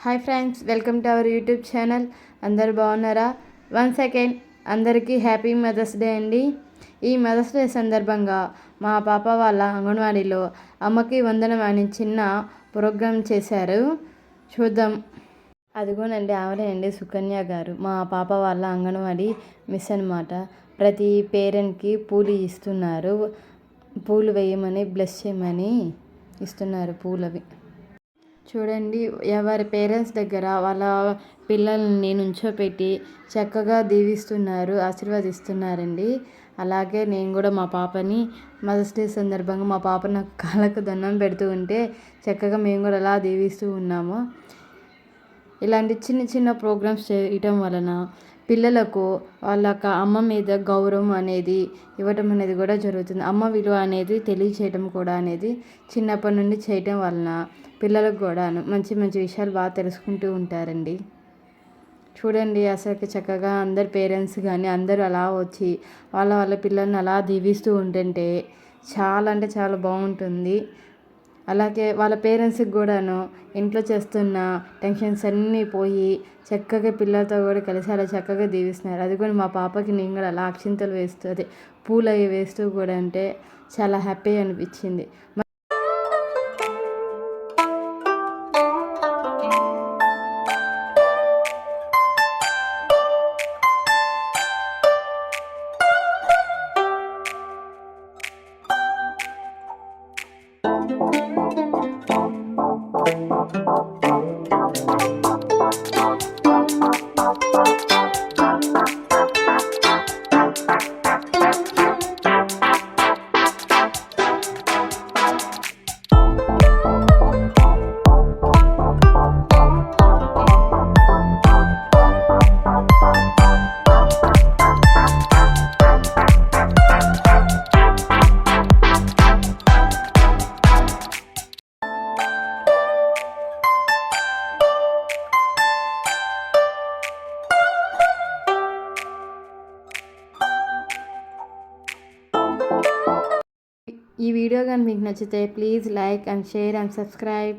Hi friends, welcome to our YouTube channel. అందరు బాగున్నారా? Once again అందరికీ హ్యాపీ మదర్స్ డే అండి. ఈ మదర్స్ డే సందర్భంగా మా పాప వాళ్ళ అంగన్వాడీలో అమ్మకి వందనం అని చిన్న ప్రోగ్రాం చేశారు. చూద్దాం. అదిగోనండి, ఆవిడే అండి సుకన్య గారు, మా పాప వాళ్ళ అంగన్వాడీ మిస్ అనమాట. ప్రతి పేరెంట్కి పూలు ఇస్తున్నారు. పూలు వేయమని, బ్లెస్ చేయమని ఇస్తున్నారు పూలవి. చూడండి, ఎవరి పేరెంట్స్ దగ్గర వాళ్ళ పిల్లల్ని నుంచోపెట్టి చక్కగా దీవిస్తున్నారు, ఆశీర్వదిస్తున్నారండి. అలాగే నేను కూడా మా పాపని మదర్స్ డే సందర్భంగా మా పాప నాకు కాళ్ళకు దండం పెడుతూ ఉంటే చక్కగా మేము కూడా అలా దీవిస్తూ ఉన్నాము. ఇలాంటి చిన్న చిన్న ప్రోగ్రామ్స్ చేయటం వలన పిల్లలకు వాళ్ళ అమ్మ మీద గౌరవం అనేది ఇవ్వటం అనేది కూడా జరుగుతుంది. అమ్మ విలువ అనేది తెలియచేయటం కూడా అనేది చిన్నప్పటి నుండి చేయటం వలన పిల్లలకు కూడా మంచి మంచి విషయాలు బాగా తెలుసుకుంటూ ఉంటారండి. చూడండి, అసలు చక్కగా అందరు పేరెంట్స్ కానీ అందరూ అలా వచ్చి వాళ్ళ పిల్లల్ని అలా దీవిస్తూ ఉంటుంటే చాలా అంటే చాలా బాగుంటుంది. అలాగే వాళ్ళ పేరెంట్స్కి కూడాను ఇంట్లో చేస్తున్న టెన్షన్స్ అన్నీ పోయి చక్కగా పిల్లలతో కూడా కలిసి అలా చక్కగా దీవిస్తున్నారు. అది కూడా మా పాపకి నేను కూడా అలా అక్షింతలు వేస్తూ అదే పూలు అవి వేస్తూ కూడా అంటే చాలా హ్యాపీ అనిపించింది. ఈ వీడియో కానీ మీకు నచ్చితే please like and share and subscribe.